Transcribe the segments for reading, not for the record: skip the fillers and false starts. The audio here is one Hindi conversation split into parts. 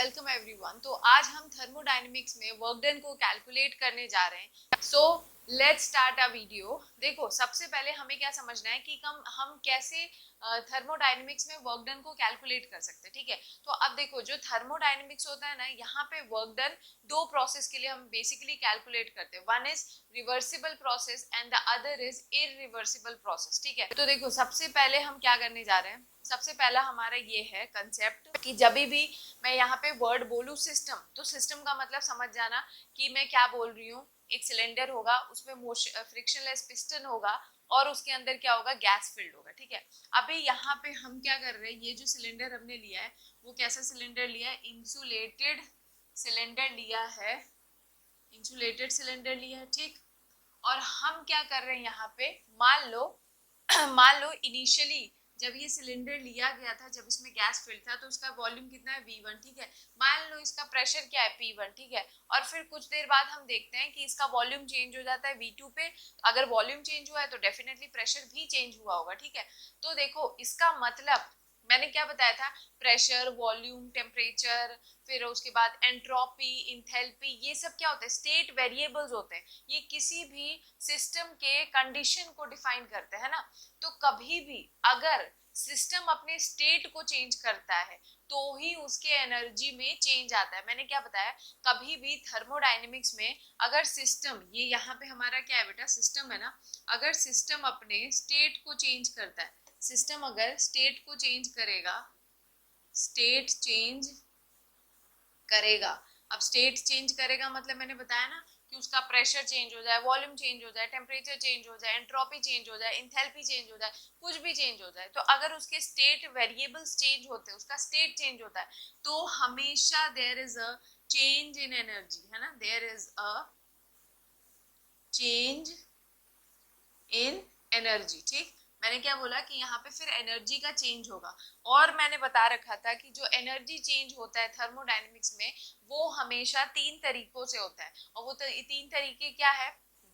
Welcome everyone. तो आज हम थर्मोडायनेमिक्स में वर्क डन को कैलकुलेट करने जा रहे हैं। So let's start a video. देखो, सबसे पहले हमें क्या समझना है कि हम कैसे थर्मोडायनेमिक्स में वर्क डन को कैलकुलेट कर सकते हैं। ठीक है, तो अब देखो, जो थर्मोडायनेमिक्स होता है ना, यहाँ पे वर्क डन दो प्रोसेस के लिए हम बेसिकली कैलकुलेट करते हैं। One is reversible process and the other is irreversible process. ठीक है, तो देखो, सबसे पहले हम क्या करने जा रहे हैं। सबसे पहला हमारा ये है कंसेप्ट कि जब भी मैं यहाँ पे वर्ड बोलूँ सिस्टम, तो सिस्टम का मतलब समझ जाना कि मैं क्या बोल रही हूँ। एक सिलेंडर होगा, उसमें मोशन फ्रिक्शनलेस पिस्टन होगा और उसके अंदर क्या होगा, गैस फिल्ड होगा। ठीक है, अभी यहाँ पे हम क्या कर रहे हैं, ये जो सिलेंडर हमने लिया है वो कैसा सिलेंडर लिया है, इंसुलेटेड सिलेंडर लिया है, इंसुलेटेड सिलेंडर लिया है। ठीक, और हम क्या कर रहे हैं यहाँ पे, मान लो इनिशियली जब ये सिलेंडर लिया गया था, जब इसमें गैस फिल्ड था, तो उसका वॉल्यूम कितना है, V1। ठीक है, मान लो इसका प्रेशर क्या है, P1। ठीक है, और फिर कुछ देर बाद हम देखते हैं कि इसका वॉल्यूम चेंज हो जाता है V2 पे। अगर वॉल्यूम चेंज हुआ है तो डेफिनेटली प्रेशर भी चेंज हुआ होगा। ठीक है, तो देखो, इसका मतलब मैंने क्या बताया था, प्रेशर, वॉल्यूम, टेम्परेचर, फिर उसके बाद एंट्रोपी, इंथैल्पी, ये सब क्या होते हैं, स्टेट वेरिएबल्स होते हैं। ये किसी भी सिस्टम के कंडीशन को डिफाइन करते हैं ना। तो कभी भी अगर सिस्टम अपने स्टेट को चेंज करता है तो ही उसके एनर्जी में चेंज आता है। मैंने क्या बताया, कभी भी थर्मोडायनेमिक्स में अगर सिस्टम, ये यहाँ पे हमारा क्या है बेटा, सिस्टम है ना, अगर सिस्टम अपने स्टेट को चेंज करता है, सिस्टम अगर स्टेट को चेंज करेगा, स्टेट चेंज करेगा, अब स्टेट चेंज करेगा मतलब मैंने बताया ना कि उसका प्रेशर चेंज हो जाए, वॉल्यूम चेंज हो जाए, टेम्परेचर चेंज हो जाए, एंट्रोपी चेंज हो जाए, इंथैल्पी चेंज हो जाए, कुछ भी चेंज हो जाए, तो अगर उसके स्टेट वेरिएबल्स चेंज होते हैं, उसका स्टेट चेंज होता है, तो हमेशा there is a change in energy, है ना, there is a change in energy. ठीक, मैंने क्या बोला कि यहाँ पे फिर एनर्जी का चेंज होगा। और मैंने बता रखा था कि जो एनर्जी चेंज होता है थर्मोडायनेमिक्स में, वो हमेशा तीन तरीकों से होता है। और वो तीन तरीके क्या है,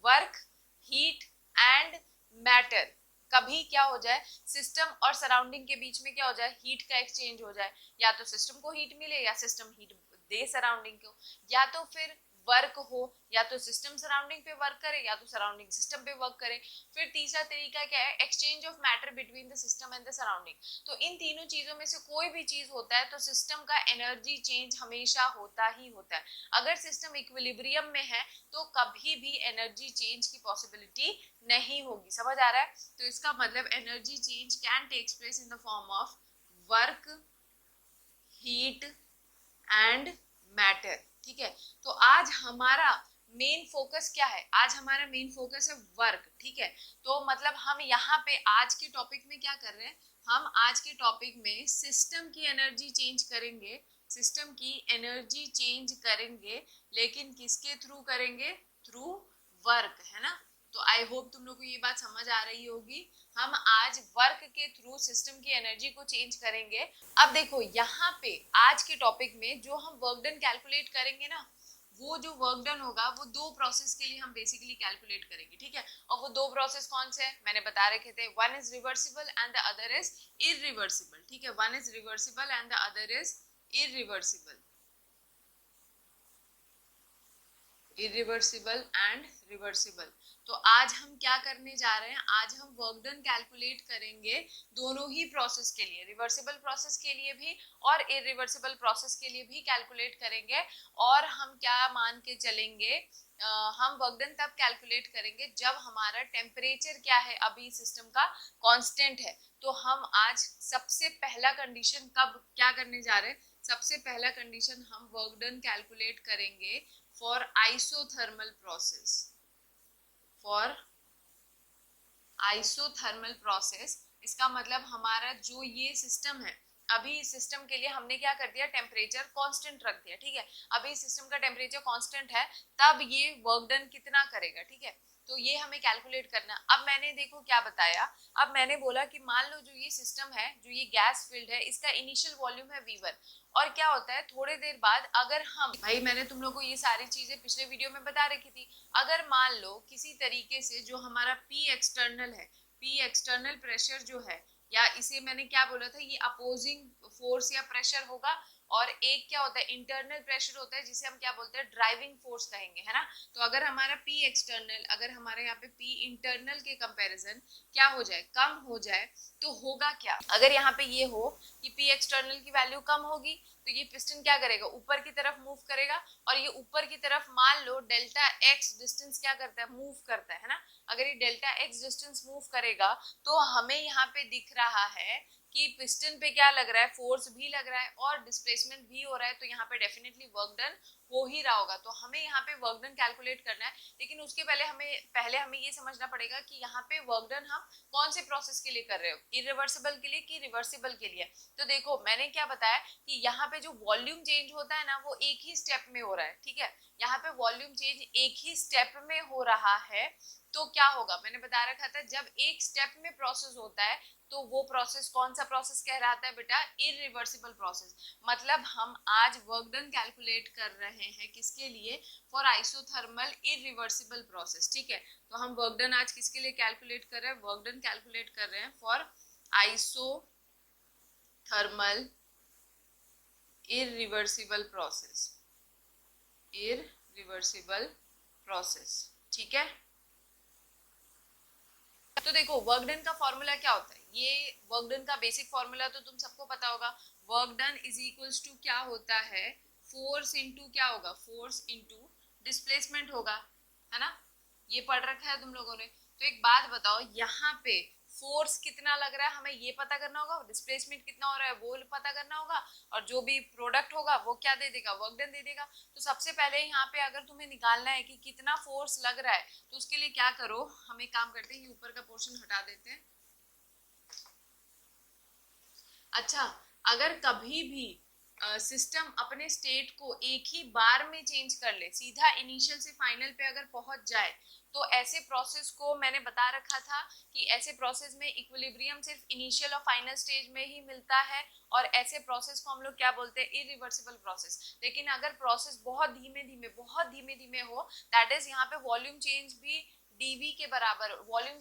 वर्क, हीट एंड मैटर। कभी क्या हो जाए, सिस्टम और सराउंडिंग के बीच में क्या हो जाए, हीट का एक्सचेंज हो जाए, या तो सिस्टम को हीट मिले या सिस्टम हीट दे सराउंडिंग को, या तो फिर वर्क हो, या तो सिस्टम सराउंडिंग पे वर्क करे या तो सराउंडिंग सिस्टम पे वर्क करे। फिर तीसरा तरीका क्या है, exchange of matter between the system and the surrounding. तो इन तीनों चीजों में से कोई भी चीज होता है तो सिस्टम का एनर्जी चेंज हमेशा होता ही होता है। अगर सिस्टम इक्विलिब्रियम में है तो कभी भी एनर्जी चेंज की पॉसिबिलिटी नहीं होगी। समझ आ रहा है, तो इसका मतलब energy change can takes place in the form of work, heat and matter. ठीक है, तो आज हमारा मेन फोकस क्या है, आज हमारा मेन फोकस है वर्क। ठीक है, तो मतलब हम यहाँ पे आज के टॉपिक में क्या कर रहे हैं, हम आज के टॉपिक में सिस्टम की एनर्जी चेंज करेंगे, सिस्टम की एनर्जी चेंज करेंगे, लेकिन किसके थ्रू करेंगे, थ्रू वर्क, है ना। तो आई होप तुम लोग को ये बात समझ आ रही होगी। हम आज वर्क के थ्रू सिस्टम की एनर्जी को चेंज करेंगे। अब देखो, यहाँ पे आज के टॉपिक में जो हम वर्क डन कैलकुलेट करेंगे ना, वो जो वर्क डन होगा वो दो प्रोसेस के लिए हम बेसिकली कैलकुलेट करेंगे। ठीक है, और वो दो प्रोसेस कौन से हैं, मैंने बता रखे थे, one is reversible and the other is irreversible. ठीक है, one is reversible and the other is irreversible, irreversible and reversible. तो आज हम क्या करने जा रहे हैं, आज हम वर्क डन कैलकुलेट करेंगे दोनों ही प्रोसेस के लिए, रिवर्सिबल प्रोसेस के लिए भी और इरिवर्सिबल प्रोसेस के लिए भी कैलकुलेट करेंगे। और हम क्या मान के चलेंगे, हम वर्क डन तब कैलकुलेट करेंगे जब हमारा टेम्परेचर क्या है, अभी सिस्टम का कांस्टेंट है। तो हम आज सबसे पहला कंडीशन कब क्या करने जा रहे हैं, सबसे पहला कंडीशन हम वर्क डन कैलकुलेट करेंगे for isothermal process, for isothermal process। इसका मतलब हमारा जो ये सिस्टम है, अभी इस सिस्टम के लिए हमने क्या कर दिया, टेम्परेचर कांस्टेंट रख दिया। ठीक है, अभी सिस्टम का टेम्परेचर कांस्टेंट है, तब ये वर्क डन कितना करेगा। ठीक है, तो ये हमें कैलकुलेट करना। अब मैंने देखो क्या बताया, अब मैंने बोला कि मान लो जो ये सिस्टम है, जो ये गैस फील्ड है, इसका इनिशियल वॉल्यूम है V1। और क्या होता है, थोड़ी देर बाद अगर हम, भाई मैंने तुम लोग को ये सारी चीजें पिछले वीडियो में बता रखी थी, अगर मान लो किसी तरीके से जो हमारा P एक्सटर्नल है, P एक्सटर्नल प्रेशर जो है या इसे मैंने क्या बोला था, ये अपोजिंग फोर्स या प्रेशर होगा, और एक क्या होता है इंटरनल प्रेशर होता है जिसे हम क्या बोलते हैं ड्राइविंग फोर्स कहेंगे, है ना। तो अगर हमारा P एक्सटर्नल, अगर हमारे यहाँ पे P इंटरनल के कंपैरिजन क्या हो जाए, कम हो जाए, तो होगा क्या, अगर यहाँ पे ये हो कि P एक्सटर्नल की वैल्यू कम होगी तो ये पिस्टन क्या करेगा, ऊपर की तरफ मूव करेगा, और ये ऊपर की तरफ मान लो डेल्टा एक्स डिस्टेंस क्या करता है, मूव करता है ना। अगर ये डेल्टा एक्स डिस्टेंस मूव करेगा तो हमें यहाँ पे दिख रहा है कि पिस्टन पे क्या लग रहा है, फोर्स भी लग रहा है और डिस्प्लेसमेंट भी हो रहा है, तो यहाँ पे डेफिनेटली वर्क डन हो ही रहा होगा। तो हमें यहाँ पे वर्क डन कैलकुलेट करना है, लेकिन उसके पहले हमें ये समझना पड़ेगा कि यहाँ पे वर्क डन हम कौन से प्रोसेस के लिए कर रहे हो, इरिवर्सिबल के लिए कि रिवर्सिबल के लिए। तो देखो मैंने क्या बताया कि यहाँ पे जो वॉल्यूम चेंज होता है ना वो एक ही स्टेप में हो रहा है, ठीक है। यहाँ पे वॉल्यूम चेंज एक ही स्टेप में हो रहा है, तो क्या होगा, मैंने बता रखा था जब एक स्टेप में प्रोसेस होता है तो वो प्रोसेस कौन सा प्रोसेस कहलाता है बेटा, इरिवर्सिबल प्रोसेस। मतलब हम आज वर्क डन कैलकुलेट कर रहे हैं किसके लिए, फॉर आइसोथर्मल इरिवर्सिबल प्रोसेस, ठीक है। तो हम वर्क डन आज किसके लिए कैलकुलेट कर रहे हैं, वर्क डन कैलकुलेट कर रहे हैं for isothermal irreversible process, irreversible process, ठीक है। तो देखो वर्क डन का फॉर्मूला क्या होता है, ये वर्क डन का बेसिक फॉर्मूला तो तुम सबको पता होगा। Work done is equals to क्या होता है, फोर्स इनटू क्या होगा, फोर्स इनटू डिस्प्लेसमेंट होगा, है ना। ये पढ़ रखा है तुम लोगों ने। तो एक बात बताओ, यहाँ पे फोर्स कितना लग रहा है हमें ये पता करना होगा, डिस्प्लेसमेंट कितना हो रहा है वो पता करना होगा, और जो भी प्रोडक्ट होगा वो क्या दे देगा, वर्क डन दे देगा। तो सबसे पहले यहाँ पे अगर तुम्हें निकालना है कि कितना फोर्स लग रहा है, तो उसके लिए क्या करो, हम एक काम करते हैं, ये ऊपर का पोर्शन हटा देते हैं। अच्छा, अगर कभी भी सिस्टम अपने स्टेट को एक ही बार में चेंज कर ले, सीधा इनिशियल से फाइनल पे अगर पहुंच जाए, तो ऐसे प्रोसेस को मैंने बता रखा था कि ऐसे प्रोसेस में इक्विलिब्रियम सिर्फ इनिशियल और फाइनल स्टेज में ही मिलता है, और ऐसे प्रोसेस को हम लोग क्या बोलते हैं, इरिवर्सिबल प्रोसेस। लेकिन अगर प्रोसेस बहुत धीमे धीमे हो, दैट इज यहाँ पे वॉल्यूम चेंज भी डीवी के बराबर, वॉल्यूम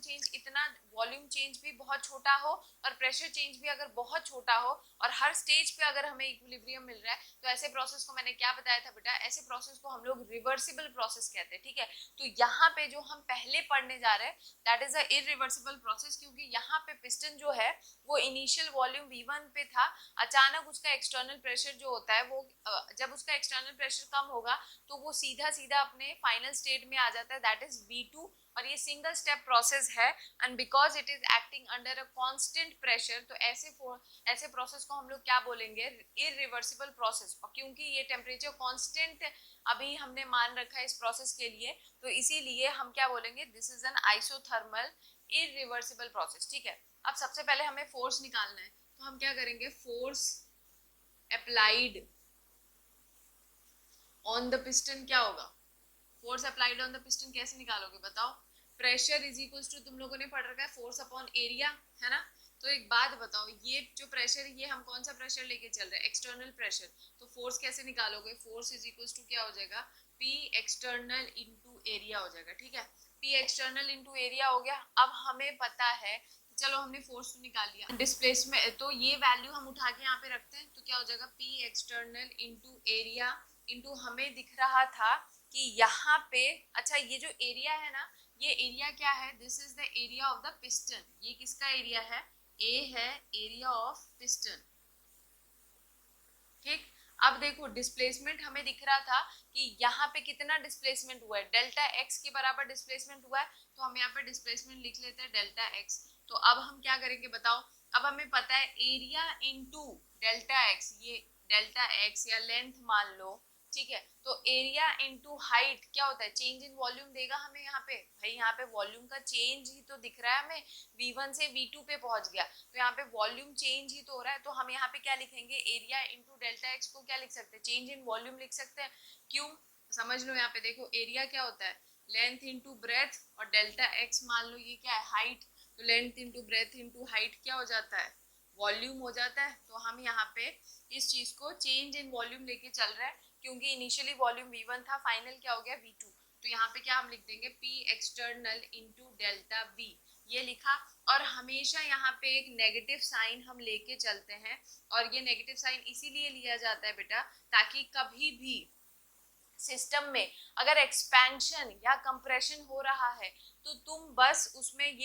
चेंज भी बहुत छोटा हो और प्रेशर चेंज भी अगर बहुत छोटा हो, और हर स्टेज पे अगर हमें इक्विलिब्रियम मिल रहा है, तो ऐसे प्रोसेस को मैंने क्या बताया था बेटा, ऐसे प्रोसेस को हम लोग रिवर्सिबल प्रोसेस कहते हैं, ठीक है। तो यहाँ पे जो हम पहले पढ़ने जा रहे हैं that is a irreversible process, क्योंकि यहाँ पे पिस्टन जो है वो इनिशियल वॉल्यूम V1 पे था, अचानक उसका एक्सटर्नल प्रेशर जो होता है वो जब उसका एक्सटर्नल प्रेशर कम होगा तो वो सीधा सीधा अपने फाइनल स्टेट में आ जाता है, दैट इज V2, और ये सिंगल स्टेप प्रोसेस है, and because it is acting under a constant pressure, तो ऐसे प्रोसेस को हम लोग क्या बोलेंगे, इरिवर्सिबल प्रोसेस। और क्योंकि ये टेम्परेचर कांस्टेंट अभी हमने मान रखा है इस प्रोसेस के लिए, तो इसीलिए हम क्या बोलेंगे, this is an isothermal irreversible process, ठीक है। अब सबसे पहले हमें फोर्स निकालना है, तो हम क्या करेंगे, force applied on the piston क्या होगा, force applied on the piston कैसे निकालोगे बताओ, प्रेशर इज इक्वल्स टू, तुम लोगों ने पढ़ रखा है फोर्स अपॉन एरिया, है ना। तो एक बात बताओ, ये जो प्रेशर, ये हम कौन सा प्रेशर लेके चल रहे हैं, एक्सटर्नल प्रेशर, तो फोर्स कैसे निकालोगे, फोर्स इज इक्वल्स टू क्या हो जाएगा, P एक्सटर्नल इंटू एरिया हो जाएगा, ठीक है। P एक्सटर्नल इंटू एरिया हो गया। अब हमें पता है, चलो हमने फोर्स तो निकाल लिया, डिस्प्लेसमेंट तो ये वैल्यू हम उठा के यहाँ पे रखते हैं, तो क्या हो जाएगा, P external into area into हमें दिख रहा था कि यहाँ पे, अच्छा ये जो एरिया है ना, ये एरिया क्या है, this is the area of the piston, ये किसका एरिया है, ए है एरिया ऑफ पिस्टन, ठीक। अब देखो डिस्प्लेसमेंट हमें दिख रहा था कि यहाँ पे कितना डिस्प्लेसमेंट हुआ है, डेल्टा एक्स के बराबर डिस्प्लेसमेंट हुआ है, तो हम यहाँ पे डिस्प्लेसमेंट लिख लेते हैं डेल्टा एक्स। तो अब हम क्या करेंगे बताओ, अब हमें पता है एरिया इंटू डेल्टा एक्स, ये डेल्टा एक्स या लेंथ मान लो, ठीक है। तो एरिया इंटू हाइट क्या होता है, चेंज इन वॉल्यूम देगा हमें यहाँ पे, भाई यहाँ पे वॉल्यूम का चेंज ही तो दिख रहा है हमें, V1 से V2 पे पहुंच गया, तो यहाँ पे वॉल्यूम चेंज ही तो हो रहा है, तो हम यहाँ पे क्या लिखेंगे, एरिया इंटू डेल्टा एक्स को क्या लिख सकते हैं, चेंज इन वॉल्यूम लिख सकते हैं। क्यों, समझ लो, यहाँ पे देखो एरिया क्या होता है, लेंथ इंटू ब्रेथ, और डेल्टा एक्स मान लो ये क्या है, हाइट, तो length into breadth into height क्या हो जाता है, वॉल्यूम हो जाता है। तो हम यहाँ पे इस चीज को चेंज इन वॉल्यूम लेके चल रहे हैं, क्योंकि इनिशियली वॉल्यूम V1 था, फाइनल क्या हो गया V2, तो यहाँ पे क्या हम लिख देंगे, P external into delta V। ये लिखा, और हमेशा यहाँ पे एक नेगेटिव साइन हम लेके चलते हैं, और ये नेगेटिव साइन इसीलिए लिया जाता है बेटा ताकि कभी भी सिस्टम में अगर एक्सपेंशन या कंप्रेशन हो रहा है तो तुम बस उसमें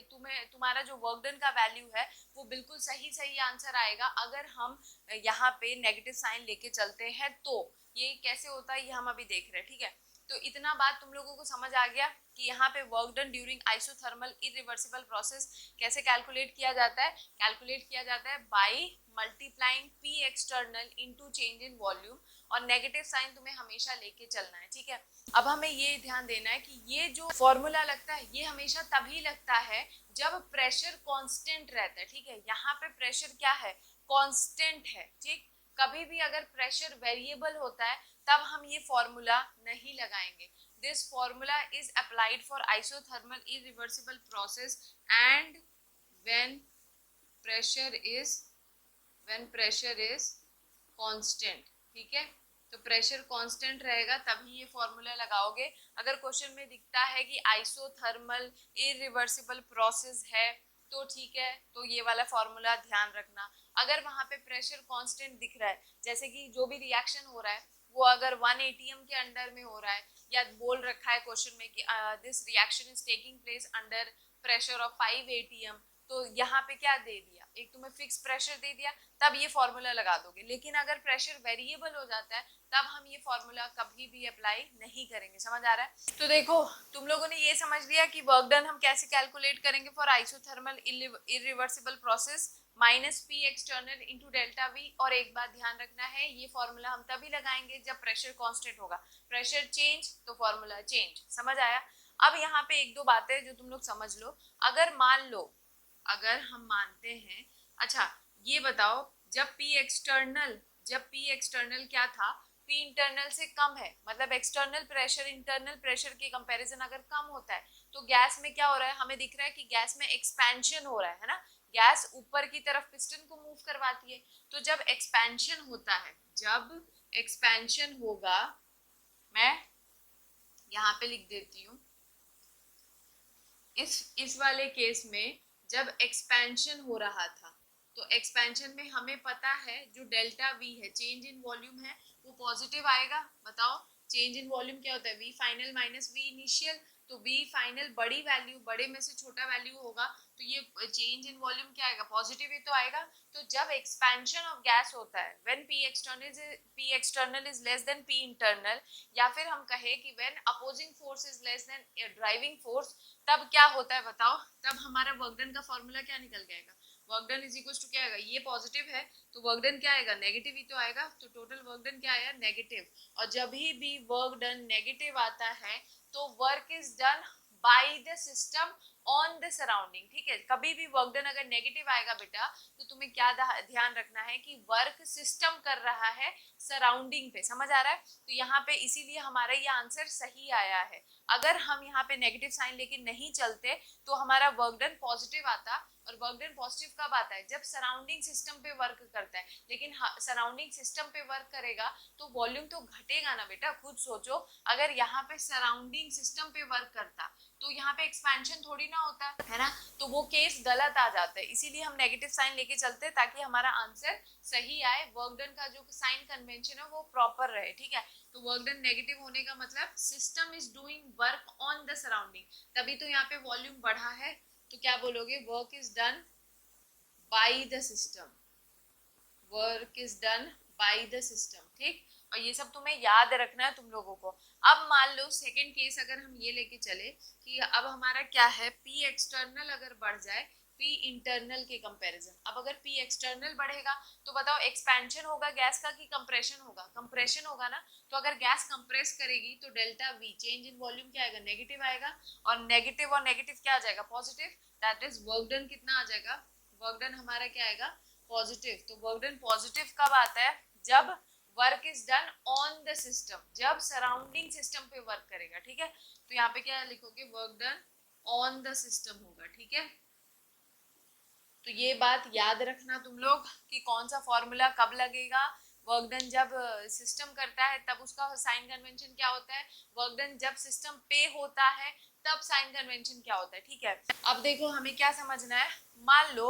तुम्हें तुम्हारा जो वर्क डन का वैल्यू है वो बिल्कुल सही सही आंसर आएगा अगर हम यहाँ पे नेगेटिव साइन लेके चलते हैं। तो ये कैसे होता है ये हम अभी देख रहे हैं, ठीक है। तो इतना बात तुम लोगों को समझ आ गया कि यहाँ पे work done during isothermal irreversible process कैसे कैलकुलेट किया जाता है। कैलकुलेट किया जाता है by multiplying P external into change in volume, और नेगेटिव साइन तुम्हें हमेशा लेके चलना है, ठीक है। अब हमें ये ध्यान देना है कि ये जो फॉर्मूला लगता है ये हमेशा तभी लगता है जब प्रेशर कांस्टेंट रहता है, ठीक है। यहाँ पे प्रेशर क्या है, कांस्टेंट है, ठीक। कभी भी अगर प्रेशर वेरिएबल होता है तब हम ये फॉर्मूला नहीं लगाएंगे। This formula is applied for isothermal irreversible process and when pressure is constant, ठीक है। तो प्रेशर कांस्टेंट रहेगा तभी ये फॉर्मूला लगाओगे। अगर क्वेश्चन में दिखता है कि आइसोथर्मल इरिवर्सिबल प्रोसेस है तो ठीक है, तो ये वाला फॉर्मूला ध्यान रखना। अगर वहां पे प्रेशर कांस्टेंट दिख रहा है, जैसे कि जो भी रिएक्शन हो रहा है वो अगर 1 एटीएम के अंडर में हो रहा है, या बोल रखा है क्वेश्चन में कि this reaction is taking place under pressure of 5 ATM, तो यहाँ पे क्या दे दिया, एक तुम्हें फिक्स प्रेशर दे दिया, तब ये फॉर्मूला लगा दोगे। लेकिन अगर प्रेशर वेरिएबल हो जाता है तब हम ये फॉर्मूला कभी भी अप्लाई नहीं करेंगे। समझ आ रहा है। तो देखो तुम लोगों ने ये समझ लिया कि वर्क डन हम कैसे कैलकुलेट करेंगे for isothermal irreversible process, minus P external into delta we. और एक बात ध्यान रखना है, ये फॉर्मूला हम तभी लगाएंगे जब प्रेशर कांस्टेंट होगा। प्रेशर चेंज तो फॉर्मूला चेंज। समझ आया। अब यहाँ पे एक दो बातें जो तुम लोग समझ लो। अगर मान लो, अगर हम मानते हैं, अच्छा ये बताओ, जब पी एक्सटर्नल क्या था, पी इंटरनल से कम है, मतलब एक्सटर्नल प्रेशर इंटरनल प्रेशर के कंपैरिजन अगर कम होता है तो गैस में क्या हो रहा है, हमें दिख रहा है कि गैस में एक्सपेंशन हो रहा है ना। गैस ऊपर की तरफ पिस्टन को मूव करवाती है। तो जब एक्सपेंशन होता है, जब एक्सपेंशन होगा, मैं यहाँ पे लिख देती हूँ, इस वाले केस में जब एक्सपेंशन हो रहा था तो एक्सपेंशन में हमें पता है जो डेल्टा वी है, चेंज इन वॉल्यूम है, वो पॉजिटिव आएगा। बताओ चेंज इन वॉल्यूम क्या होता है, V final minus V initial. तो वी फाइनल बड़ी वैल्यू, बड़े में से छोटा वैल्यू होगा, तो ये चेंज इन वॉल्यूम क्या आएगा, पॉजिटिव ही तो आएगा। तो जब एक्सपेंशन ऑफ गैस होता है, when P external is less than P internal, या फिर हम कहे कि when opposing force is less than driving force, तब क्या होता है बताओ, तब हमारा वर्क डन का फॉर्मूला क्या निकल के आएगा, work done is equal to क्या आएगा, ये पॉजिटिव है तो वर्क डन क्या आएगा, नेगेटिव ही तो आएगा। तो टोटल वर्क डन क्या आया, नेगेटिव। और जब भी वर्क डन नेगेटिव आता है तो work is done by the system on the surrounding, ठीक है। कभी भी वर्क डन अगर नेगेटिव आएगा बेटा तो तुम्हें क्या ध्यान रखना है कि वर्क सिस्टम कर रहा है सराउंडिंग पे। समझ आ रहा है। तो यहाँ पे इसीलिए हमारा ये आंसर सही आया है। अगर हम यहाँ पे नेगेटिव साइन लेके नहीं चलते तो हमारा वर्क डन पॉजिटिव आता, और वर्क डन पॉजिटिव कब आता है, जब सराउंडिंग सिस्टम पे वर्क करता है। लेकिन सराउंडिंग सिस्टम पे वर्क करेगा तो वॉल्यूम तो घटेगा ना बेटा, खुद सोचो। अगर यहाँ पे सराउंडिंग सिस्टम पे वर्क करता तो यहाँ पे एक्सपेंशन थोड़ी ना होता है ना, तो वो केस गलत आ जाता है। इसीलिए हम नेगेटिव साइन लेके चलते हैं ताकि हमारा आंसर सही आए, वर्क डन का जो साइन कन्वेंशन है वो प्रॉपर रहे, ठीक है। तो वर्क डन नेगेटिव होने का मतलब system is doing work on the surrounding, तभी तो यहाँ पे वॉल्यूम बढ़ा है। तो क्या बोलोगे, work is done by the system, work is done by the system, ठीक। और ये सब तुम्हें याद रखना है तुम लोगों को। अब मान लो सेकंड केस अगर हम ये लेके चले कि अब हमारा क्या है, पी एक्सटर्नल अगर बढ़ जाए पी इंटरनल के कंपैरिजन। अब अगर पी एक्सटर्नल बढ़ेगा तो बताओ एक्सपेंशन होगा गैस का कि कंप्रेशन होगा, कंप्रेशन होगा ना। तो अगर गैस कंप्रेस करेगी तो delta we change in volume क्या आएगा, नेगेटिव आएगा। और नेगेटिव क्या आ जाएगा, positive. That is work done कितना आ जाएगा, वर्क डन हमारा क्या आएगा, पॉजिटिव। तो वर्क डन पॉजिटिव कब आता है, जब work is done on the system, जब सराउंडिंग सिस्टम पे वर्क करेगा, ठीक है। तो यहाँ पे क्या लिखोगे, work done on the system होगा, ठीक है। तो ये बात याद रखना तुम लोग कि कौन सा फॉर्मूला कब लगेगा, वर्क डन जब सिस्टम करता है तब उसका साइन कन्वेंशन क्या होता है, वर्क डन जब सिस्टम पे होता है तब साइन कन्वेंशन क्या होता है। ठीक है, अब देखो हमें क्या समझना है। मान लो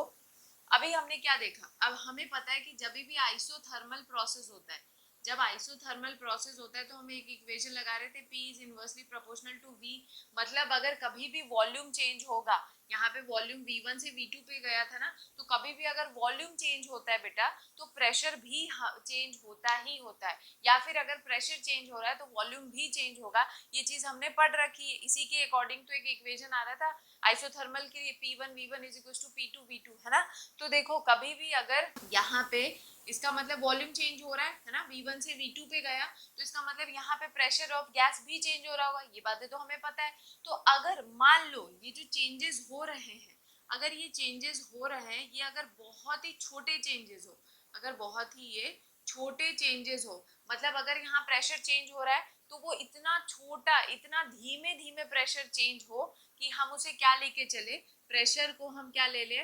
अभी हमने क्या देखा, अब हमें पता है कि जब भी आइसोथर्मल प्रोसेस होता है, जब आइसोथर्मल प्रोसेस होता है तो हम एक इक्वेशन लगा रहे थे, P is inversely proportional to V। मतलब अगर कभी भी वॉल्यूम चेंज होगा, यहाँ पे वॉल्यूम V1 से V2 पे गया था ना, तो कभी भी अगर वॉल्यूम चेंज होता है बेटा तो प्रेशर भी चेंज होता ही होता है, या फिर अगर प्रेशर चेंज हो रहा है तो वॉल्यूम भी चेंज होगा। ये चीज हमने पढ़ रखी है। इसी के अकॉर्डिंग तो एक इक्वेशन आ रहा था आइसोथर्मल के लिए, P1V1 is equal to P2V2, है ना। तो देखो कभी भी अगर यहाँ पे इसका मतलब वॉल्यूम चेंज हो रहा है ना, V1 से V2 पे गया, तो इसका मतलब यहाँ पे प्रेशर ऑफ गैस भी चेंज हो रहा होगा। ये बातें तो हमें पता है। तो अगर मान लो ये जो चेंजेस हो रहे हैं, अगर ये चेंजेस हो रहे हैं, ये अगर बहुत ही छोटे चेंजेस हो, अगर बहुत ही ये छोटे चेंजेस हो, मतलब अगर यहाँ प्रेशर चेंज हो रहा है तो वो इतना छोटा, इतना धीमे धीमे प्रेशर चेंज हो कि हम उसे क्या लेके चले, प्रेशर को हम क्या ले ले,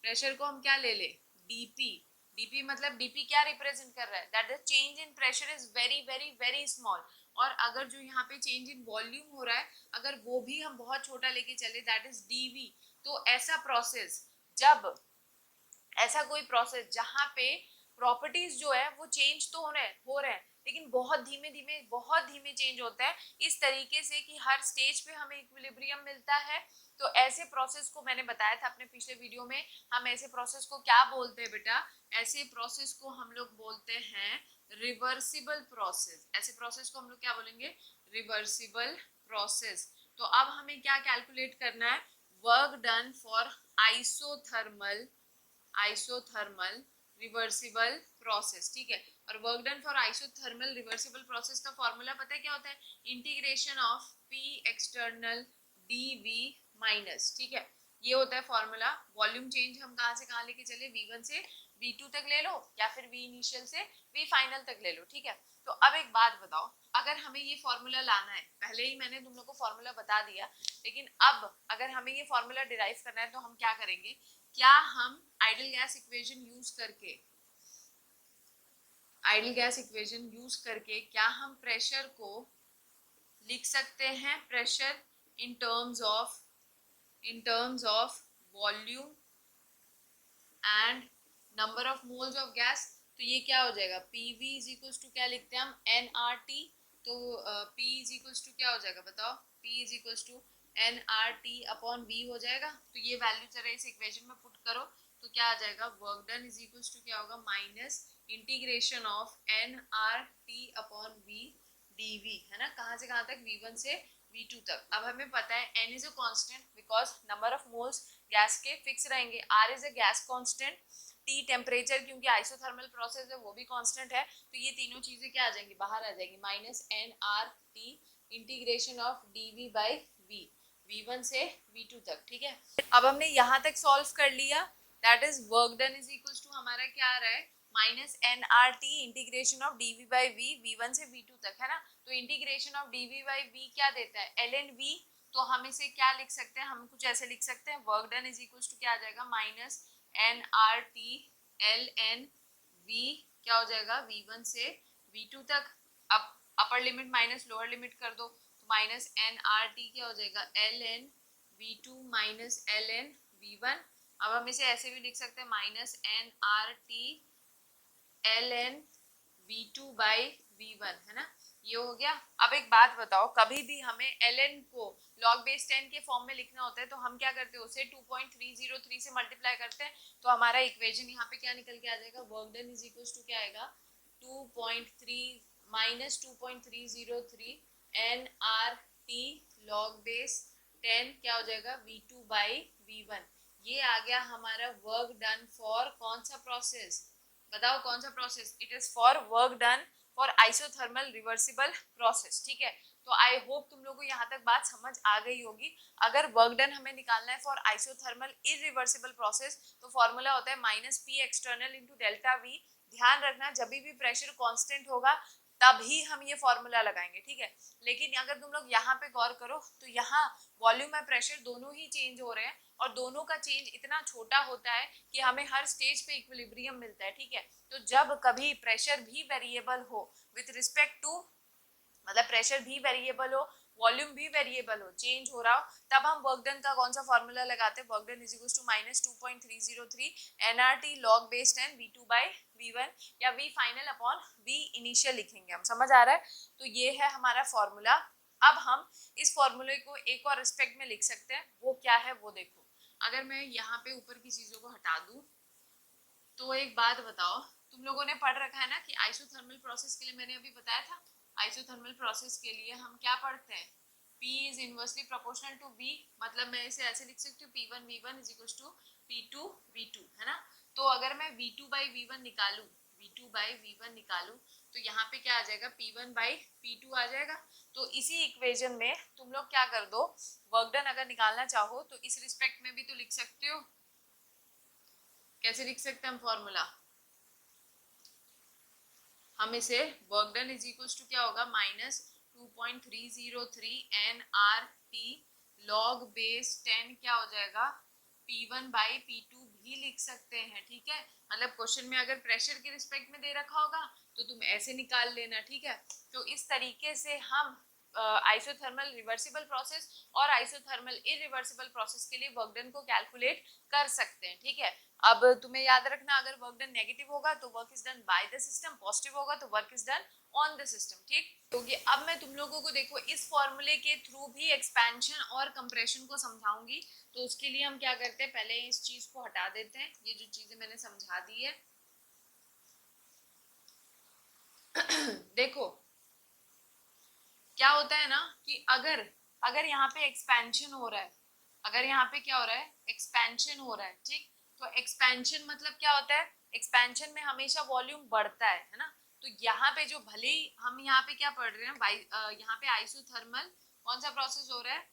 प्रेशर को हम क्या ले ले, डीपी। डीपी मतलब डीपी क्या रिप्रेजेंट कर रहा है, that the change in pressure is very very very small. और अगर जो यहाँ पे चेंज इन वॉल्यूम हो रहा है, अगर वो भी हम बहुत छोटा लेके चले, दैट इज डीवी। तो ऐसा प्रोसेस, जब ऐसा कोई प्रोसेस जहां पे प्रॉपर्टीज जो है वो चेंज तो हो रहे हैं लेकिन बहुत धीमे चेंज होता है, इस तरीके से कि हर स्टेज पे हमें इक्विलिब्रियम मिलता है। तो ऐसे प्रोसेस को मैंने बताया था अपने पिछले वीडियो में, हम ऐसे प्रोसेस को क्या बोलते हैं बेटा, ऐसे प्रोसेस को हम लोग बोलते हैं रिवर्सिबल प्रोसेस। ऐसे प्रोसेस को हम लोग क्या बोलेंगे, रिवर्सिबल प्रोसेस। तो अब हमें क्या कैलकुलेट करना है, work done for isothermal reversible process. ठीक है, और work done for isothermal reversible process का फॉर्मूला पता है क्या होता है, integration of P external dV minus. ठीक है, ये होता है फॉर्मूला। वॉल्यूम चेंज हम कहाँ से कहाँ लेके चले, V1 से V2 तक ले लो, या फिर V इनिशियल से V फाइनल तक ले लो। ठीक है, तो अब एक बात बताओ, अगर हमें ये फॉर्मूला लाना है, पहले ही मैंने तुम लोग को फॉर्मूला बता दिया, लेकिन अब अगर हमें ये फॉर्मूला डिराइव करना है तो हम क्या करेंगे, क्या हम आइडियल गैस इक्वेशन यूज करके क्या हम प्रेशर को लिख सकते हैं, pressure in terms of volume and number of moles of gas. तो ये क्या हो जाएगा, PV इज इक्वल टू क्या लिखते हैं हम, nRT। तो P इज इक्वल टू क्या हो जाएगा बताओ, P is equal to nRT upon V हो जाएगा। तो ये वैल्यू जरा इस इक्वेशन में पुट करो तो क्या आ जाएगा, work done is equal to क्या होगा, minus integration of nRT upon V dV, है ना। कहाँ से कहाँ तक, V1 से V2 तक। अब हमें पता है n is a constant because number of moles gas के फिक्स रहेंगे, R is a gas constant, T temperature क्योंकि आइसोथर्मल प्रोसेस है वो भी कांस्टेंट है, तो ये तीनों चीजें क्या आ जाएंगी, बाहर आ जाएंगी, minus nRT integration of dV by V, V1 से V2 तक। ठीक है, अब हमने यहाँ तक सॉल्व कर लिया, that is work done is equal to हमारा क्या आ रहा है, minus nRT integration of dV by V, V1 से V2 तक, है ना। तो integration of dV by V क्या देता है, ln V। तो हम इसे क्या लिख सकते हैं, हम कुछ ऐसे लिख सकते हैं, work done is equal to क्या आ जाएगा, माइनस nRT ln V क्या हो जाएगा, V1 से V2 तक। अब upper limit minus lower limit कर दो, तो माइनस nRT क्या हो जाएगा, ln V2 minus ln V1। अब हम इसे ऐसे भी लिख सकते हैं, minus nRT ln V2 by V1, है ना। ये हो गया। अब एक बात बताओ, कभी भी हमें ln को log बेस 10 के फॉर्म में लिखना होता है तो हम क्या करते हैं, उसे 2.303 से मल्टीप्लाई करते हैं, तो हमारा इक्वेशन यहाँ पे क्या निकल के आ जाएगा, work done is equal to क्या आएगा, 2.3 माइनस 2.303 nRT log बेस 10 क्या हो जाएगा, V2 बाई V1। ये आ गया हमारा वर्क डन फॉर कौन सा प्रोसेस, बताओ कौन सा process, it is for work done for isothermal reversible process. ठीक है, तो आई होप तुम लोगों को यहाँ तक बात समझ आ गई होगी। अगर वर्क डन हमें निकालना है फॉर आइसोथर्मल इरिवर्सिबल प्रोसेस तो फॉर्मूला होता है minus P external into delta V। ध्यान रखना जब भी प्रेशर कांस्टेंट होगा तभी हम ये फॉर्मूला लगाएंगे। ठीक है, लेकिन अगर तुम लोग यहाँ पे गौर करो तो यहाँ वॉल्यूम और प्रेशर दोनों ही चेंज हो रहे हैं और दोनों का चेंज इतना छोटा होता है कि हमें हर स्टेज पे इक्विलिब्रियम मिलता है, ठीक है। तो जब कभी प्रेशर भी वेरिएबल हो विथ रिस्पेक्ट टू, मतलब प्रेशर भी वेरिएबल हो, वॉल्यूम भी वेरिएबल हो, चेंज हो रहा हो, तब हम वर्क डन का कौन सा फॉर्मूला लगाते हैं, work done is equals to -2.303 NRT log base 10 v2/v1 या v final upon v initial लिखेंगे हम, समझ आ रहा है। तो ये है हमारा फॉर्मूला। अब हम इस फॉर्मूले को एक और रिस्पेक्ट में लिख सकते हैं, वो क्या है वो देखो। अगर मैं यहाँ पे ऊपर की चीजों को हटा दूं तो एक बात बताओ, तुम लोगों ने पढ़ रखा है ना कि आइसोथर्मल प्रोसेस के लिए मैंने अभी बताया था, आइसोथर्मल प्रोसेस के लिए हम क्या पढ़ते हैं, P is inversely proportional to V, मतलब मैं इसे ऐसे लिख सकती हूँ P1 V1 is equal to P2 V2, है ना। तो अगर मैं V2/V1 निकालूं, V2/V1 निकालूं तो यहाँ पे क्या आ जाएगा, P1/P2 आ जाएगा। तो इसी इक्वेशन में तुम लोग क्या कर दो, वर्क डन अगर निकालना चाहो तो इस रिस्पेक्ट में भी तो लिख सकते हो। कैसे लिख सकते हैं हम फॉर्मूला, हम इसे work done is equal to क्या होगा, -2.303 nRT लॉग बेस 10 क्या हो जाएगा, P1/P2 भी लिख सकते हैं, ठीक है। मतलब क्वेश्चन में अगर प्रेशर के रिस्पेक्ट में दे रखा होगा तो तुम ऐसे निकाल लेना, ठीक है। तो इस तरीके से हम आइसोथर्मल रिवर्सिबल प्रोसेस और आइसोथर्मल इरिवर्सिबल प्रोसेस के लिए वर्क डन को कैलकुलेट कर सकते हैं, ठीक है। अब तुम्हें याद रखना, अगर वर्क डन नेगेटिव होगा तो work is done by the system, positive होगा तो work is done on the system, ठीक। क्योंकि अब मैं तुम लोगों को देखो इस फॉर्मूले के थ्रू भी एक्सपेंशन और कंप्रेशन को समझाऊंगी। तो उसके लिए हम क्या करते हैं, पहले इस चीज को हटा देते हैं, ये जो चीजें मैंने समझा दी है। देखो क्या होता है ना कि अगर अगर यहाँ पे एक्सपेंशन हो रहा है, अगर यहाँ पे क्या हो रहा है, एक्सपेंशन हो रहा है, ठीक। तो एक्सपेंशन मतलब क्या होता है, एक्सपेंशन में हमेशा वॉल्यूम बढ़ता है ना। तो यहाँ पे जो भले ही हम यहाँ पे क्या पढ़ रहे हैं, यहाँ पे आइसोथर्मल कौन सा प्रोसेस हो रहा है,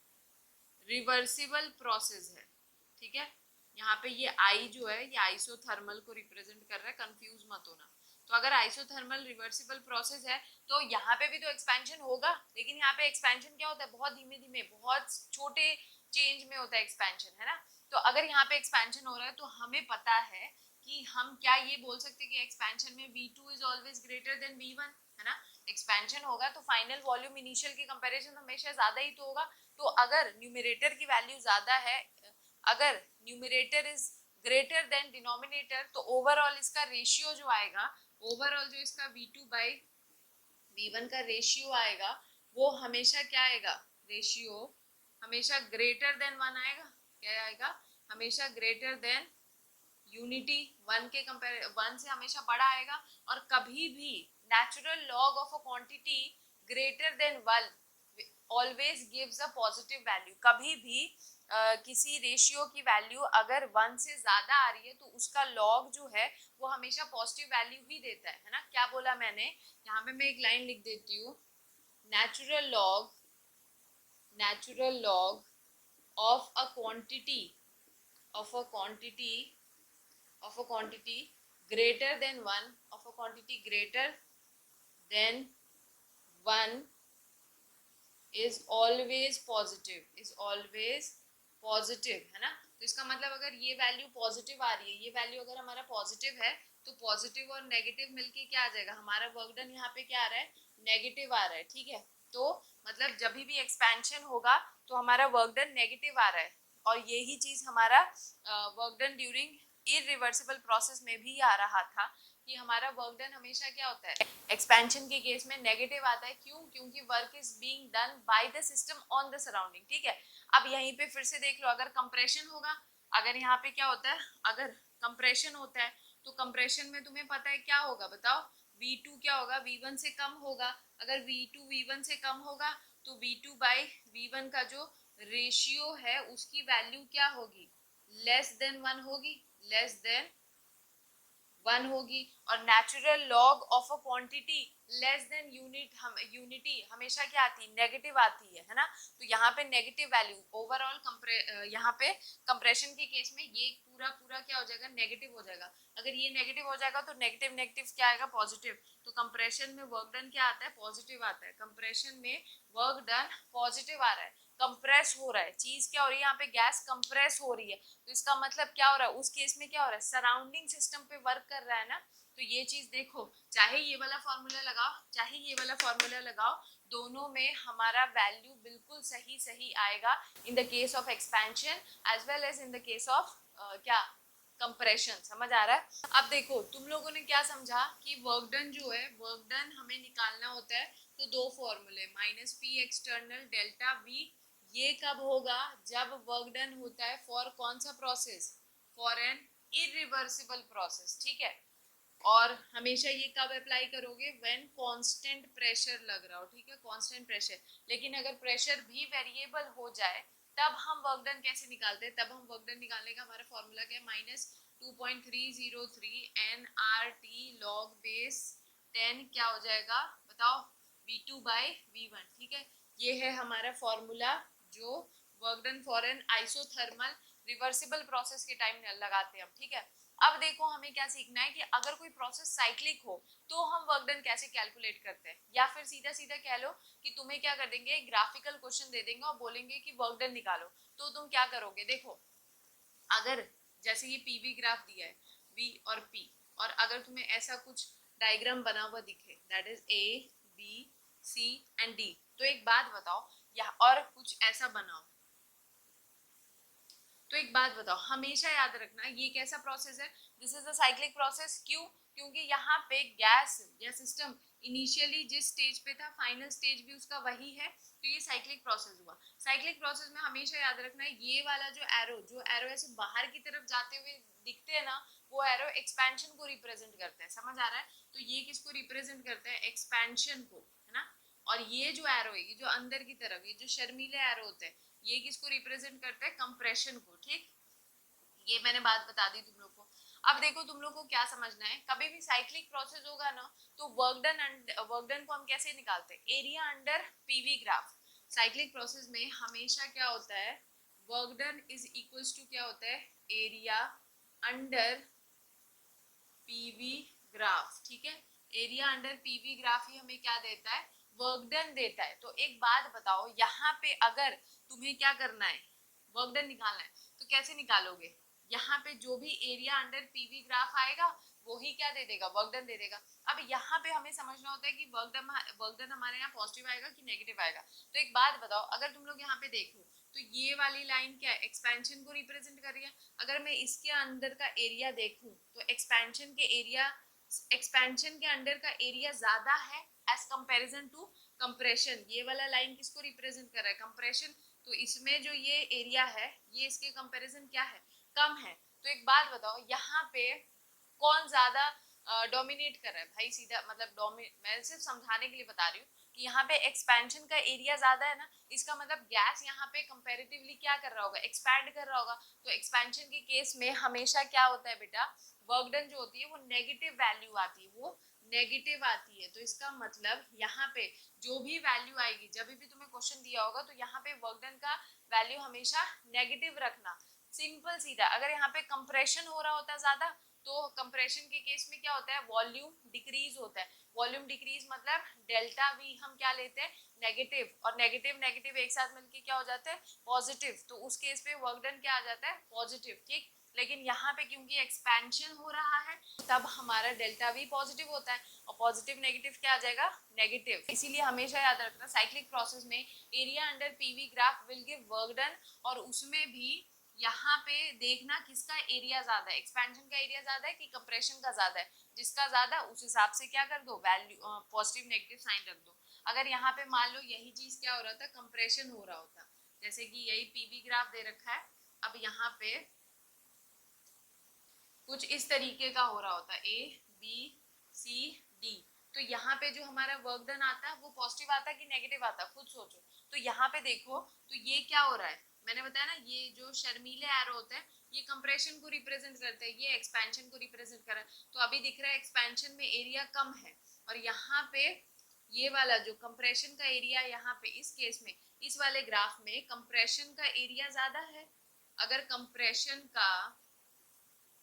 रिवर्सिबल प्रोसेस है, ठीक है। यहाँ पे ये आई जो है ये आइसोथर्मल को रिप्रेजेंट कर रहा है, कंफ्यूज मत होना। तो अगर आइसोथर्मल रिवर्सिबल प्रोसेस है तो यहाँ पे भी तो एक्सपेंशन होगा, लेकिन यहाँ पे एक्सपेंशन क्या होता है, बहुत धीमे धीमे बहुत छोटे चेंज में होता है एक्सपेंशन, है ना। तो अगर यहाँ पे एक्सपेंशन हो रहा है तो हमें पता है कि हम क्या ये बोल सकते हैं कि एक्सपेंशन में V2 is always greater than V1, है ना। एक्सपेंशन होगा तो फाइनल वॉल्यूम इनिशियल के कंपैरिजन हमेशा ज्यादा ही तो होगा। तो अगर न्यूमरेटर की वैल्यू ज्यादा है, अगर numerator is greater than denominator, तो ओवरऑल इसका रेशियो जो आएगा, ओवरऑल जो इसका V2/V1 का रेशियो आएगा वो हमेशा क्या आएगा, रेशियो हमेशा ग्रेटर देन 1 आएगा। क्या आएगा, हमेशा ग्रेटर देन यूनिटी, 1 के कंपेयर 1 से हमेशा बड़ा आएगा। और कभी भी natural log of a quantity greater than 1 always gives a positive value. कभी भी किसी रेशियो की वैल्यू अगर 1 से ज्यादा आ रही है तो उसका लॉग जो है वो हमेशा पॉजिटिव वैल्यू ही देता है ना। क्या बोला मैंने, यहाँ पे मैं एक लाइन लिख देती हूँ, natural log of a quantity of a quantity greater than 1, of a quantity greater than 1 is always positive, है ना। तो इसका मतलब अगर ये वैल्यू पॉजिटिव आ रही है, ये वैल्यू अगर हमारा पॉजिटिव है तो पॉजिटिव और नेगेटिव मिलके क्या आ जाएगा, हमारा वर्क डन यहाँ पे क्या आ रहा है, नेगेटिव आ रहा है, ठीक है। तो मतलब जब भी एक्सपेंशन होगा तो हमारा वर्क डन नेगेटिव आ रहा है। और यही चीज हमारा work done during irreversible process में भी आ रहा था कि हमारा वर्क डन हमेशा क्या होता है, एक्सपेंशन के केस में नेगेटिव आता है। क्यों, क्योंकि work is being done by the system on the surrounding, ठीक है। अब यहीं पे फिर से देख लो, अगर कंप्रेशन होगा, अगर यहाँ पे क्या होता है, अगर कंप्रेशन होता है तो कंप्रेशन में तुम्हें पता है क्या होगा, बताओ, V2 क्या होगा, V1 से कम होगा। अगर V2 V1 से कम होगा तो V2/V1 का जो रेशियो है उसकी वैल्यू क्या होगी, लेस देन 1 होगी, लेस देन 1 होगी। और natural log of a quantity less than unity हमेशा क्या आती है, नेगेटिव आती है ना। तो यहाँ पे नेगेटिव वैल्यू ओवरऑल यहाँ पे कंप्रेशन के केस में ये पूरा पूरा क्या हो जाएगा, नेगेटिव हो जाएगा। अगर ये नेगेटिव हो जाएगा तो नेगेटिव नेगेटिव क्या आएगा, पॉजिटिव। तो कंप्रेशन में वर्क डन क्या आता है, पॉजिटिव आता है। कंप्रेशन में वर्क डन पॉजिटिव आ रहा है। कंप्रेस हो रहा है, चीज क्या हो रही है यहाँ पे, गैस कंप्रेस हो रही है, तो इसका मतलब क्या हो रहा है, उस केस में क्या हो रहा है, सराउंडिंग सिस्टम पे वर्क कर रहा है ना। तो ये चीज देखो, चाहे ये वाला फॉर्मूला लगाओ चाहे ये वाला फॉर्मूला लगाओ, दोनों में हमारा वैल्यू बिल्कुल सही सही आएगा, in the case of expansion as well as in the case of क्या, कंप्रेशन। समझ आ रहा है। अब देखो तुम लोगों ने क्या समझा कि वर्क डन जो है, वर्क डन हमें निकालना होता है, तो दो फॉर्मूले minus P external delta we, ये कब होगा, जब वर्क डन होता है फॉर कौन सा process, for an irreversible process, ठीक है। और हमेशा ये कब अप्लाई करोगे, व्हेन कांस्टेंट प्रेशर लग रहा हो, ठीक है, कांस्टेंट प्रेशर। लेकिन अगर प्रेशर भी वेरिएबल हो जाए तब हम वर्क डन कैसे निकालते हैं, तब हम वर्क डन निकालने का हमारा फॉर्मूला क्या है, माइनस 2.303 nRT लॉग बेस 10 क्या हो जाएगा बताओ, V2/V1, ठीक है। ये है हमारा फॉर्मूला जो work done for an isothermal reversible process के टाइम लगाते हैं हम, ठीक है। अब देखो हमें क्या सीखना है कि अगर कोई प्रोसेस साइक्लिक हो तो हम वर्क डन कैसे कैलकुलेट करते हैं, या फिर सीधा सीधा कह लो कि तुम्हें क्या कर देंगे, ग्राफिकल क्वेश्चन दे देंगे और बोलेंगे कि वर्क डन निकालो, तो तुम क्या करोगे, देखो अगर जैसे ये पीवी ग्राफ दिया है, वी और पी, और अगर तुम्हें ऐसा कुछ डायग्राम बना हुआ दिखे, that is A B C and D, तो एक बात बताओ, या और कुछ ऐसा बनाओ, तो एक बात बताओ, हमेशा याद रखना ये कैसा प्रोसेस है, this is a cyclic process. क्यों, क्योंकि यहाँ पे गैस या सिस्टम इनिशियली जिस स्टेज पे था, फाइनल स्टेज भी उसका वही है, तो ये साइक्लिक प्रोसेस हुआ। साइक्लिक प्रोसेस में हमेशा याद रखना है ये वाला जो एरो ऐसे बाहर की तरफ जाते हुए दिखते हैं ना, वो एरो एक्सपेंशन को रिप्रेजेंट करते हैं, समझ आ रहा है। तो ये किसको रिप्रेजेंट करते हैं, एक्सपेंशन को, है ना। और ये जो एरो है, ये जो अंदर की तरफ, ये जो शर्मीले एरो होते हैं, ये किसको रिप्रेजेंट करता है, कंप्रेशन को, ठीक। ये मैंने बात बता दी तुम लोग को। अब देखो तुम लोग को क्या समझना है, कभी भी साइक्लिक प्रोसेस होगा ना, तो वर्क डन को हम कैसे निकालते हैं, area under PV graph. Cyclic process में हमेशा क्या होता है, work done is equals to क्या होता है, एरिया अंडर पीवी ग्राफ, ठीक है। एरिया अंडर पीवी ग्राफ ही हमें क्या देता है, वर्क डन देता है। तो एक बात बताओ, यहाँ पे अगर तुम्हें क्या करना है, वर्क डन निकालना है, तो कैसे निकालोगे, यहाँ पे जो भी एरिया अंडर पीवी ग्राफ आएगा वही क्या दे देगा, वर्क डन दे देगा। अब यहाँ पे हमें समझना होता है कि वर्क डन हमारे यहाँ पॉजिटिव आएगा कि नेगेटिव आएगा। तो एक बात बताओ, अगर तुम लोग यहाँ पे देखो तो ये वाली लाइन क्या है, एक्सपेंशन को रिप्रेजेंट कर रही है। अगर मैं इसके अंदर का एरिया देखूं तो एक्सपेंशन के अंडर का एरिया ज्यादा है एज कंपैरिजन टू कंप्रेशन। ये वाला लाइन किसको रिप्रेजेंट कर रहा है, कंप्रेशन। तो इसमें जो ये एरिया है ये इसके कंपैरिजन क्या है, कम है। तो एक बात बताओ, यहाँ पे कौन ज्यादा डोमिनेट कर रहा है भाई, सीधा मतलब मैं सिर्फ समझाने के लिए बता रही हूँ कि यहाँ पे एक्सपेंशन का एरिया ज्यादा है ना, इसका मतलब गैस यहाँ पे कंपैरेटिवली क्या कर रहा होगा, एक्सपैंड कर रहा होगा। तो एक्सपेंशन के केस में हमेशा क्या होता है बेटा, वर्क डन जो होती है वो नेगेटिव वैल्यू आती है, वो नेगेटिव आती है। तो इसका मतलब यहाँ पे जो भी वैल्यू आएगी, जब भी तुम्हें क्वेश्चन दिया होगा तो यहाँ पे वर्क डन का वैल्यू हमेशा नेगेटिव रखना, सिंपल सीधा। अगर यहाँ पे कंप्रेशन हो रहा होता है ज्यादा, तो कंप्रेशन के केस में क्या होता है, वॉल्यूम डिक्रीज होता है। वॉल्यूम डिक्रीज मतलब डेल्टा वी हम क्या लेते हैं, नेगेटिव, और नेगेटिव नेगेटिव एक साथ मिलके क्या हो जाता है, पॉजिटिव। तो उस केस पे वर्क डन क्या आ जाता है, पॉजिटिव, ठीक। लेकिन यहाँ पे क्योंकि एक्सपेंशन हो रहा है तब हमारा डेल्टा वी पॉजिटिव होता है, और पॉजिटिव नेगेटिव क्या आ जाएगा, नेगेटिव। इसीलिए हमेशा याद रखना, साइक्लिक प्रोसेस में area under PV graph will give work done, और उसमें भी यहाँ पे देखना किसका एरिया ज्यादा है, एक्सपेंशन का एरिया ज्यादा है कि कंप्रेशन का ज्यादा है। जिसका ज्यादा उस हिसाब से क्या कर दो, वैल्यू पॉजिटिव नेगेटिव साइन रख दो। अगर यहाँ पे मान लो यही चीज क्या हो रहा था, कंप्रेशन हो रहा होता, जैसे कि यही पीवी ग्राफ दे रखा है, अब यहाँ पे कुछ इस तरीके का हो रहा होता, ए बी सी डी, तो यहाँ पे जो हमारा वर्क डन आता है वो पॉजिटिव आता है कि नेगेटिव आता है, खुद सोचो। तो यहाँ पे देखो तो ये क्या हो रहा है, मैंने बताया ना ये जो शर्मीले एरो होते हैं ये कंप्रेशन को रिप्रेजेंट करते हैं, ये एक्सपेंशन को रिप्रेजेंट कर रहा है। तो अभी दिख रहा है एक्सपेंशन में एरिया कम है, और यहाँ पे ये वाला जो कंप्रेशन का एरिया, यहाँ पे इस केस में इस वाले ग्राफ में कंप्रेशन का एरिया ज्यादा है। अगर कंप्रेशन का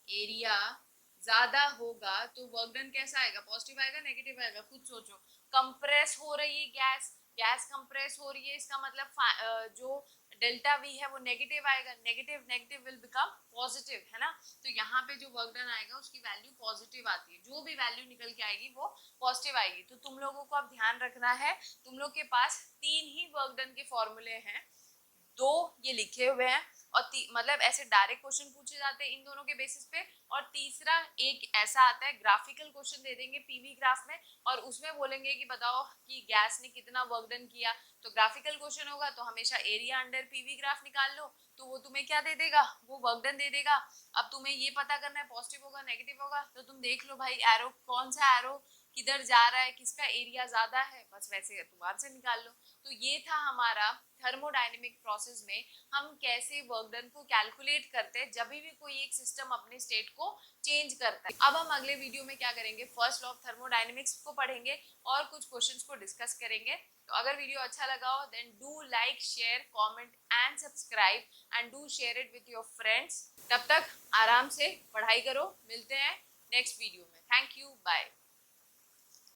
एरिया ज्यादा होगा तो वर्क डन कैसा आएगा, पॉजिटिव आएगा नेगेटिव आएगा, खुद सोचो। कंप्रेस हो रही है गैस, गैस कंप्रेस हो रही है, इसका मतलब जो डेल्टा वी है वो नेगेटिव आएगा, negative negative will become positive, है ना। तो यहाँ पे जो वर्क डन आएगा उसकी वैल्यू पॉजिटिव आती है, जो भी वैल्यू निकल के आएगी वो पॉजिटिव आएगी। तो तुम लोगों को अब ध्यान रखना है, तुम लोग के पास 3 ही वर्क डन के फॉर्मूले हैं, 2 ये लिखे हुए हैं और मतलब ऐसे डायरेक्ट क्वेश्चन पूछे जाते हैं इन दोनों के बेसिस पे, और तीसरा एक ऐसा आता है ग्राफिकल क्वेश्चन दे देंगे पीवी ग्राफ में, और उसमें बोलेंगे कि बताओ कि गैस ने कितना वर्क डन किया। तो ग्राफिकल क्वेश्चन होगा तो हमेशा एरिया अंडर पीवी ग्राफ निकाल लो, तो वो तुम्हें क्या दे देगा, वो वर्क डन दे देगा। अब तुम्हें ये पता करना है पॉजिटिव होगा नेगेटिव होगा, तो तुम देख लो भाई एरो कौन सा एरो किधर जा रहा है, किसका एरिया ज्यादा है, बस वैसे तुम से निकाल लो। तो ये था हमारा थर्मोडायनेमिक प्रोसेस में हम कैसे वर्क डन को कैलकुलेट करते हैं जब भी कोई एक सिस्टम अपने स्टेट को चेंज करता है। अब हम अगले वीडियो में क्या करेंगे, फर्स्ट लॉ ऑफ थर्मोडायनेमिक्स को पढ़ेंगे और कुछ क्वेश्चंस को डिस्कस करेंगे। तो अगर वीडियो अच्छा लगा हो then do like share comment and subscribe and do share it with your friends. तब तक आराम से पढ़ाई करो, मिलते हैं नेक्स्ट वीडियो में। Thank you, bye.